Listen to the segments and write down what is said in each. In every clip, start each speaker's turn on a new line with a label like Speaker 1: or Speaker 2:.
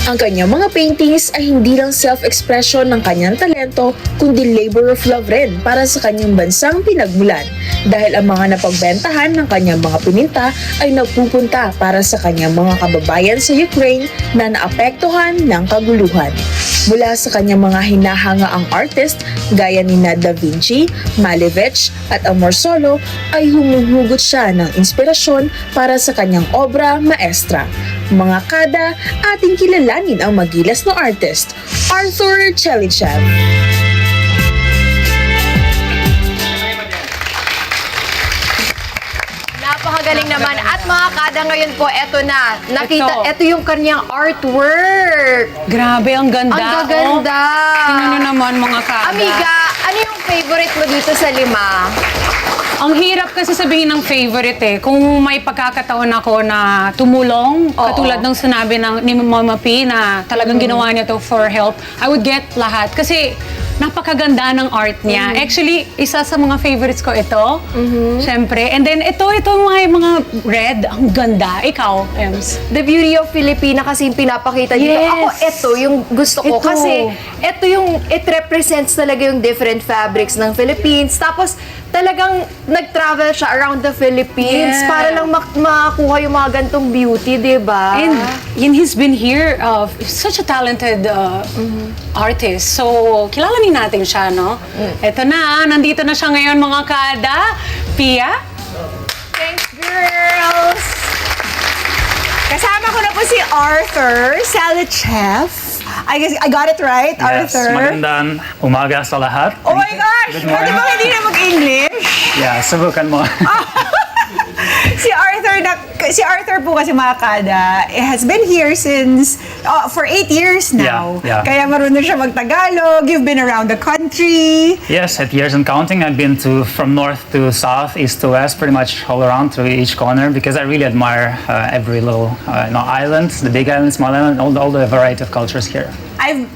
Speaker 1: Ang kanyang mga paintings ay hindi lang self-expression ng kanyang talento, kundi labor of love rin para sa kanyang bansang pinagmulan. Dahil ang mga napagbentahan ng kanyang mga pininta ay nagpupunta para sa kanyang mga kababayan sa Ukraine na naapektuhan ng kaguluhan. Mula sa kanyang mga hinahangaang artist gaya ni Da Vinci, Malevich at Amor Solo ay humuhugot siya ng inspirasyon para sa kanyang obra maestra. Mga kada, ating kilalanin ang magilas na artist, Arthur Tselishchev.
Speaker 2: Napakagaling naman. At mga kada, ngayon po, eto na. Nakita, eto yung kanyang artwork.
Speaker 3: Grabe, ang ganda.
Speaker 2: Ang gaganda.
Speaker 3: Tingnan nyo naman mga kada.
Speaker 2: Amiga, ano yung favorite mo dito sa 5?
Speaker 3: Ang hirap kasi sabihin ng favorite eh. Kung may pagkakataon ako na tumulong, katulad ng sinabi ni Mama P na talagang ginawa niya to for help, I would get lahat. Kasi napakaganda ng art niya. Actually, isa sa mga favorites ko ito. Siyempre. And then ito mga red, ang ganda. Ikaw, Ems?
Speaker 2: The beauty of Filipina kasi yung pinapakita dito.
Speaker 3: Yes.
Speaker 2: Ako, ito yung gusto ko.
Speaker 3: Ito.
Speaker 2: Kasi ito yung, it represents talaga yung different fabrics ng Philippines. Tapos, talagang nag-travel siya around the Philippines para lang makakuha yung mga gantong beauty, di ba?
Speaker 3: And he's been here, such a talented artist. So, kilalanin natin siya, no? Ito na, nandito na siya ngayon mga kada. Pia?
Speaker 4: Thanks, girls! Kasama ko na po si Arthur Tselishchev. I guess I got it right,
Speaker 5: Yes,
Speaker 4: Arthur?
Speaker 5: magandang umaga sa lahat.
Speaker 4: Oh my gosh!
Speaker 5: Good
Speaker 4: Pwede
Speaker 5: morning.
Speaker 4: ba hindi na mag-English?
Speaker 5: Yeah, subukan mo.
Speaker 4: Si Arthur po kasi mga kada, has been here since, for 8 years now.
Speaker 5: Yeah.
Speaker 4: Kaya marunong siya mag-Tagalog, you've been around the country.
Speaker 5: Yes, at years and counting, I've been from north to south, east to west, pretty much all around to each corner because I really admire every little island, the big island, small island, all the variety of cultures here.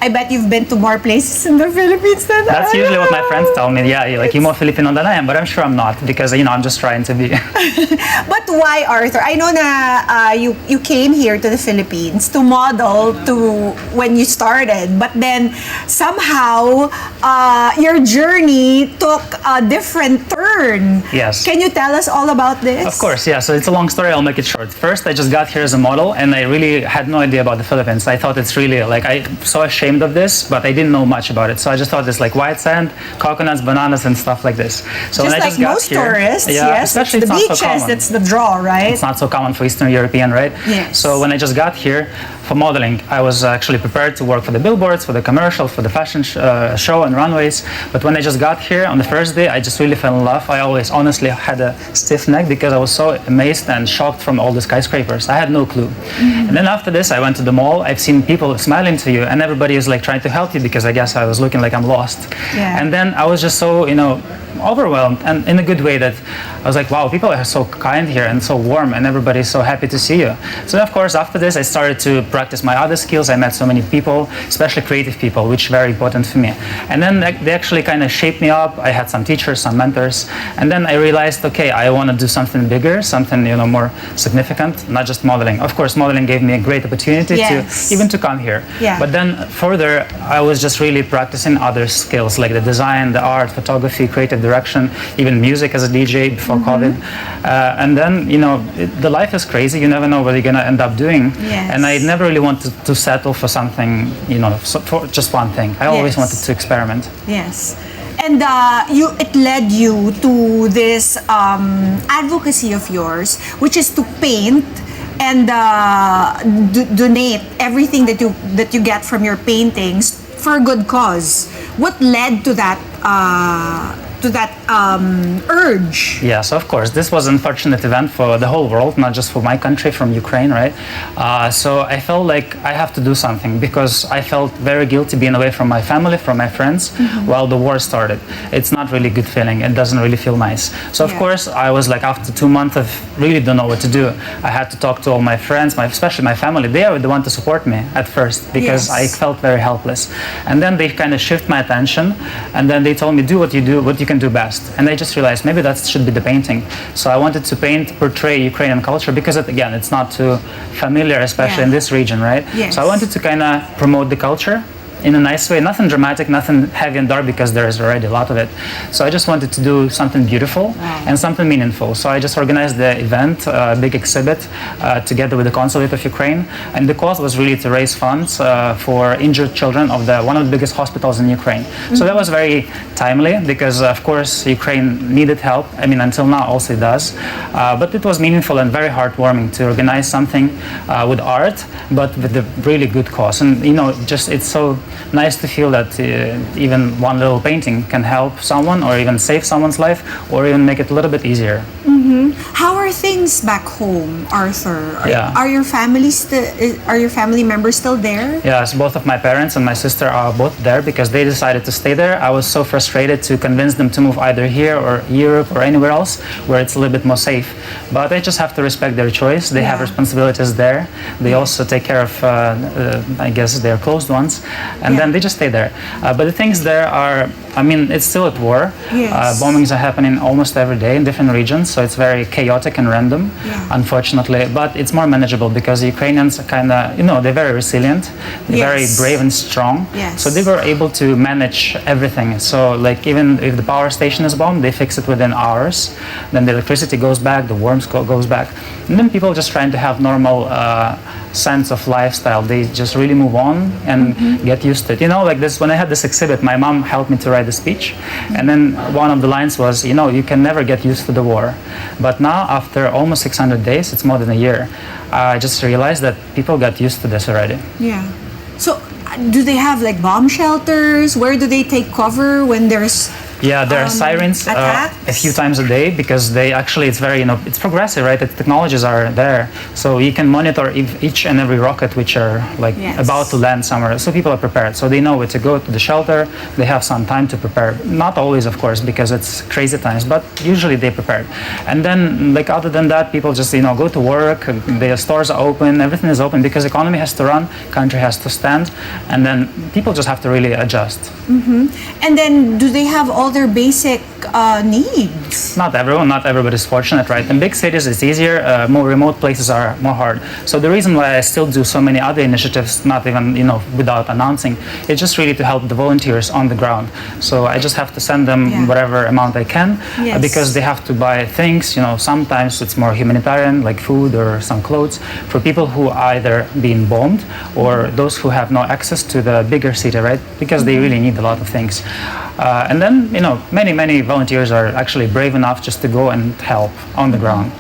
Speaker 4: I bet you've been to more places in the Philippines than
Speaker 5: That's usually what my friends tell me. Yeah, like you're more Filipino than I am, but I'm sure I'm not because I'm just trying to be.
Speaker 4: But why, Arthur? I know na you came here to the Philippines to model to when you started, but then somehow your journey took a different turn.
Speaker 5: Yes.
Speaker 4: Can you tell us all about this?
Speaker 5: Of course, yeah. So it's a long story. I'll make it short. First, I just got here as a model, and I really had no idea about the Philippines. I thought it's really I'm so ashamed of this, but I didn't know much about it. So I just thought it's like white sand, coconuts, bananas, and stuff like this. So
Speaker 4: Just
Speaker 5: when I
Speaker 4: like
Speaker 5: just got
Speaker 4: most
Speaker 5: here,
Speaker 4: tourists,
Speaker 5: yeah,
Speaker 4: yes.
Speaker 5: especially
Speaker 4: It's the
Speaker 5: it's not so
Speaker 4: beaches,
Speaker 5: common.
Speaker 4: that's the draw, right?
Speaker 5: It's not so common for Eastern European, right?
Speaker 4: Yes.
Speaker 5: So when I just got here for modeling, I was actually prepared to work for the billboards, for the commercials, for the fashion show and runways. But when I just got here on the first day, I just really fell in love. I always honestly had a stiff neck because I was so amazed and shocked from all the skyscrapers. I had no clue. And then after this, I went to the mall. I've seen people smiling to you, and everybody is like trying to help you because I guess I was looking like I'm lost.
Speaker 4: Yeah.
Speaker 5: And then I was just so, overwhelmed, and in a good way, that I was like, wow, people are so kind here and so warm, and everybody's so happy to see you. So of course, after this, I started to practice my other skills. I met so many people, especially creative people, which is very important for me. And then they actually kind of shaped me up. I had some teachers, some mentors, and then I realized, okay, I want to do something bigger, something more significant, not just modeling. Of course, modeling gave me a great opportunity
Speaker 4: Yes.
Speaker 5: to come here.
Speaker 4: Yeah.
Speaker 5: But then further, I was just really practicing other skills like the design, the art, photography, creative direction, even music as a DJ before COVID. And then, the life is crazy. You never know what you're going to end up doing.
Speaker 4: Yes.
Speaker 5: And I never really wanted to settle for something, for just one thing. I always
Speaker 4: Yes.
Speaker 5: wanted to experiment.
Speaker 4: Yes. And it led you to this advocacy of yours, which is to paint and donate everything that you get from your paintings for a good cause. What led to that urge?
Speaker 5: Yeah, so of course, this was an unfortunate event for the whole world, not just for my country, from Ukraine, right? So I felt like I have to do something because I felt very guilty being away from my family, from my friends, while the war started. It's not really a good feeling. It doesn't really feel nice. So of course, I was like, after 2 months of really don't know what to do, I had to talk to all my friends, especially my family. They are the one to support me at first because
Speaker 4: Yes.
Speaker 5: I felt very helpless. And then they kind of shift my attention, and then they told me, do what you can do best. And I just realized maybe that should be the painting. So I wanted to portray Ukrainian culture because, again, it's not too familiar, especially in this region, right?
Speaker 4: Yes.
Speaker 5: So I wanted to kind of promote the culture in a nice way, nothing dramatic, nothing heavy and dark, because there is already a lot of it. So I just wanted to do something beautiful and something meaningful. So I just organized the event, a big exhibit, together with the Consulate of Ukraine. And the cause was really to raise funds for injured children of one of the biggest hospitals in Ukraine. So that was very timely because, of course, Ukraine needed help. I mean, until now also it does. But it was meaningful and very heartwarming to organize something with art, but with a really good cause. And, just it's so nice to feel that even one little painting can help someone or even save someone's life or even make it a little bit easier.
Speaker 4: How are things back home, Arthur?
Speaker 5: Yeah.
Speaker 4: Are your family members still there?
Speaker 5: Yes, both of my parents and my sister are both there because they decided to stay there. I was so frustrated to convince them to move either here or Europe or anywhere else where it's a little bit more safe. But I just have to respect their choice. They have responsibilities there. They also take care of, I guess, their closed ones. And then they just stay there. But the things there are, I mean, it's still at war.
Speaker 4: Yes.
Speaker 5: Bombings are happening almost every day in different regions, so it's very chaotic and random, unfortunately. But it's more manageable because the Ukrainians are kind of, they're very resilient, they're very brave and strong.
Speaker 4: Yes.
Speaker 5: So they were able to manage everything. So, like, even if the power station is bombed, they fix it within hours. Then the electricity goes back, the warmth goes back. And then people just trying to have normal sense of lifestyle. They just really move on and get used to it. Like this, when I had this exhibit, my mom helped me to write the speech. And then one of the lines was, you can never get used to the war. But now, after almost 600 days, it's more than a year, I just realized that people got used to this already.
Speaker 4: Yeah. So, do they have like bomb shelters? Where do they take cover when there's
Speaker 5: Yeah, there are sirens a few times a day because they actually, it's very, it's progressive, right? The technologies are there. So you can monitor each and every rocket which are like about to land somewhere. So people are prepared. So they know where to go to the shelter. They have some time to prepare. Not always, of course, because it's crazy times, but usually they prepared. And then, like, other than that, people just, go to work. The stores are open. Everything is open because the economy has to run. Country has to stand. And then people just have to really adjust.
Speaker 4: And then, do they have all their basic needs?
Speaker 5: Not everybody's fortunate, right? In big cities it's easier, more remote places are more hard. So the reason why I still do so many other initiatives, not even, without announcing, it's just really to help the volunteers on the ground. So I just have to send them whatever amount I can because they have to buy things, sometimes it's more humanitarian, like food or some clothes, for people who are either being bombed or those who have no access to the bigger city, right? Because they really need a lot of things. And then, many volunteers are actually brave enough just to go and help on the ground.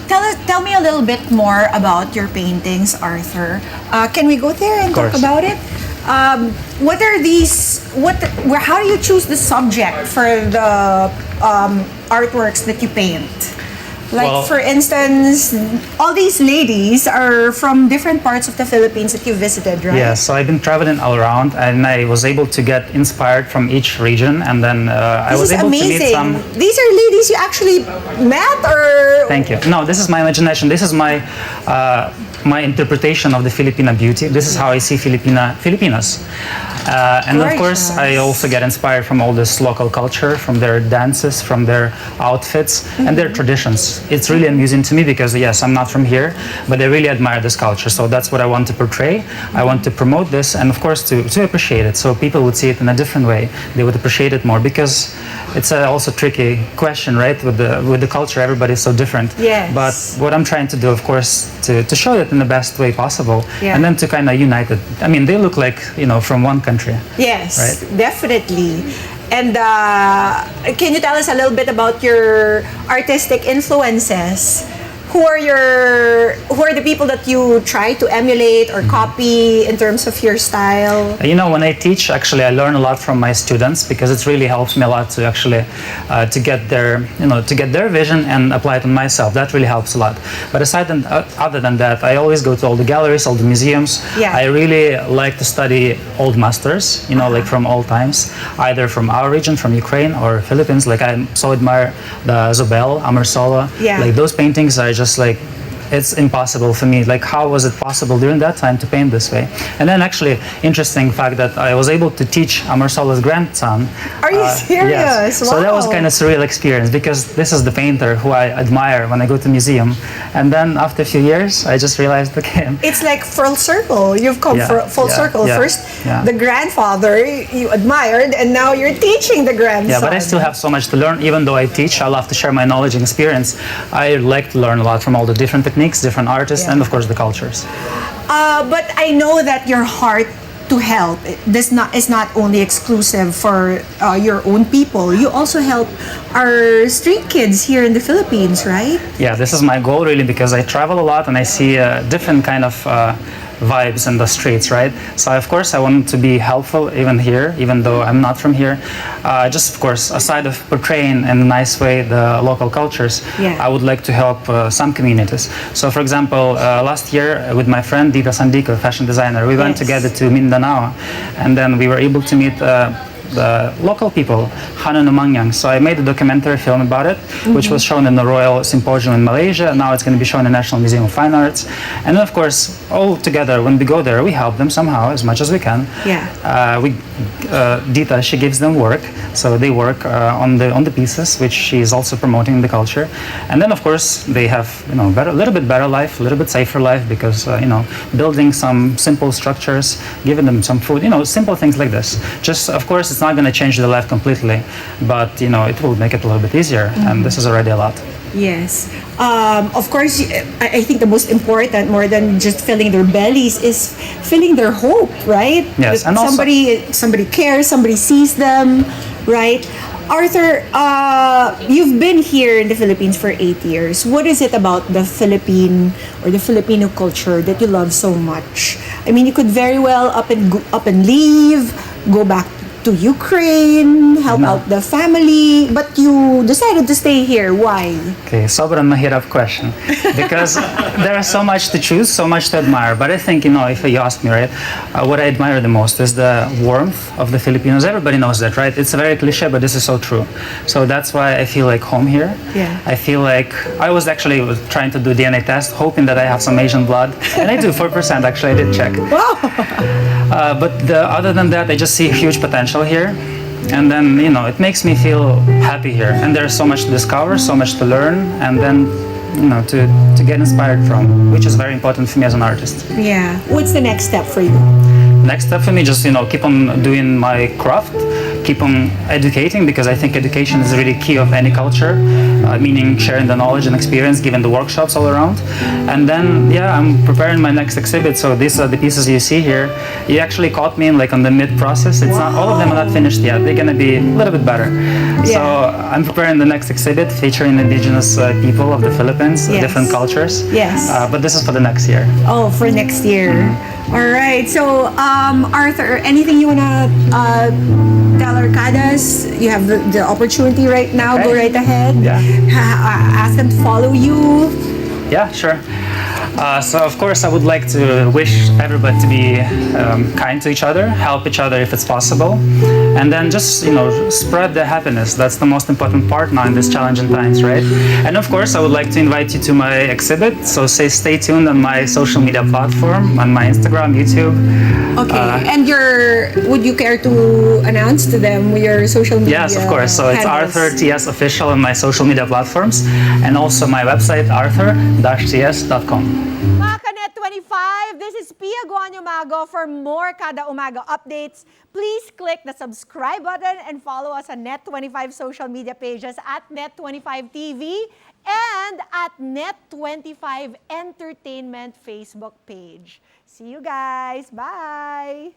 Speaker 4: Tell me a little bit more about your paintings, Arthur. Can we go there and talk about it? What are these? How do you choose the subject for the artworks that you paint? Like, for instance, all these ladies are from different parts of the Philippines that you visited, right?
Speaker 5: Yeah, so I've been traveling all around and I was able to get inspired from each region, and then I was able to meet some...
Speaker 4: These are ladies you actually met, or...
Speaker 5: Thank you. No, this is my imagination. This is my my interpretation of the Filipina beauty. This is how I see Filipinas. And of course, I also get inspired from all this local culture, from their dances, from their outfits, and their traditions. It's really amusing to me because, yes, I'm not from here, but I really admire this culture. So that's what I want to portray. I want to promote this, and of course, to appreciate it. So people would see it in a different way. They would appreciate it more because it's also a tricky question, right? With the culture, everybody's so different.
Speaker 4: Yes.
Speaker 5: But what I'm trying to do, of course, to show it in the best way possible, and then to kind of unite it. I mean, they look like, from one country.
Speaker 4: Yes,
Speaker 5: right?
Speaker 4: Definitely. And can you tell us a little bit about your artistic influences? Who are the people that you try to emulate or copy in terms of your style?
Speaker 5: When I teach, actually, I learn a lot from my students because it really helps me a lot to actually to get their vision and apply it on myself. That really helps a lot. But other than that, I always go to all the galleries, all the museums.
Speaker 4: Yeah.
Speaker 5: I really like to study old masters, like from all times, either from our region, from Ukraine or Philippines. Like, I so admire the Zobel, Amarsola.
Speaker 4: Yeah.
Speaker 5: Like, those paintings are just like it's impossible for me. Like, how was it possible during that time to paint this way? And then actually, interesting fact that I was able to teach Amarsola's grandson.
Speaker 4: Are you serious?
Speaker 5: Yes. So that was
Speaker 4: Wow.
Speaker 5: kind of surreal experience because this is the painter who I admire when I go to museum. And then after a few years, I just realized, okay,
Speaker 4: It's like full circle. You've come full circle. First, the grandfather you admired, and now you're teaching the grandson.
Speaker 5: yeah, but I still have so much to learn. Even though I teach, I love to share my knowledge and experience. I like to learn a lot from all the different techniques, different artists, and of course the cultures.
Speaker 4: But I know that your heart to help is not only exclusive for your own people. You also help our street kids here in the Philippines, right?
Speaker 5: Yeah, this is my goal really because I travel a lot and I see different kind of vibes in the streets, right? So of course I want to be helpful even here, even though I'm not from here. Just of course, aside of portraying in a nice way the local cultures, I would like to help some communities. So for example, last year with my friend Dita Sandico, fashion designer, we went together to Mindanao, and then we were able to meet the local people, Mangyang. So I made a documentary film about it, which was shown in the Royal Symposium in Malaysia. Now it's going to be shown in the National Museum of Fine Arts. And then, of course, all together, when we go there, we help them somehow as much as we can. Dita, she gives them work, so they work on the pieces, which she is also promoting the culture. And then, of course, they have a little bit better life, a little bit safer life, because building some simple structures, giving them some food, simple things like this. Just, of course, it's not going to change their life completely, but it will make it a little bit easier, and this is already a lot.
Speaker 4: Yes. Of course, I think the most important, more than just filling their bellies, is filling their hope, right?
Speaker 5: Yes,
Speaker 4: That
Speaker 5: and also-
Speaker 4: somebody cares, somebody sees them, right? Arthur, you've been here in the Philippines for 8 years. What is it about the Philippine or the Filipino culture that you love so much? I mean, you could very well up and leave, go back to Ukraine, help out the family, but you decided to stay here. Why?
Speaker 5: Okay, sobrang mahirap question. Because there is so much to choose, so much to admire. But I think, if you ask me, right, what I admire the most is the warmth of the Filipinos. Everybody knows that, right? It's a very cliche, but this is so true. So that's why I feel like home here.
Speaker 4: Yeah.
Speaker 5: I feel like I was actually trying to do DNA test, hoping that I have some Asian blood. And I do, 4% actually, I did check.
Speaker 4: Wow.
Speaker 5: But other than that, I just see huge potential here. And then, it makes me feel happy here. And there's so much to discover, so much to learn, and then, to get inspired from, which is very important for me as an artist.
Speaker 4: Yeah. What's the next step for you?
Speaker 5: Next step for me, just, keep on doing my craft, keep on educating, because I think education is really key of any culture, meaning sharing the knowledge and experience, giving the workshops all around. And then, I'm preparing my next exhibit. So these are the pieces you see here. You actually caught me on the mid-process. It's not, all of them are not finished yet. They're going to be a little bit better. So I'm preparing the next exhibit featuring indigenous people of the Philippines, different cultures.
Speaker 4: Yes.
Speaker 5: But this is for the next year.
Speaker 4: Oh, for next year. All right. So, Arthur, anything you want to tell our Kadas? You have the opportunity right now. Go right ahead.
Speaker 5: Yeah.
Speaker 4: Ask them to follow you.
Speaker 5: Yeah, sure. So of course I would like to wish everybody to be kind to each other, help each other if it's possible, and then just spread the happiness. That's the most important part now in these challenging times, right? And of course I would like to invite you to my exhibit. So stay tuned on my social media platform, on my Instagram, YouTube.
Speaker 4: Okay. And would you care to announce to them your social media?
Speaker 5: Yes, of course. So it's
Speaker 4: handles?
Speaker 5: Arthur TS Official on my social media platforms, and also my website arthur-ts.com.
Speaker 6: Mga Kanet 25, this is Pia Guanyamago. For more Kada Umaga updates, please click the subscribe button and follow us on Net25 social media pages at Net25TV and at Net25 Entertainment Facebook page. See you guys. Bye!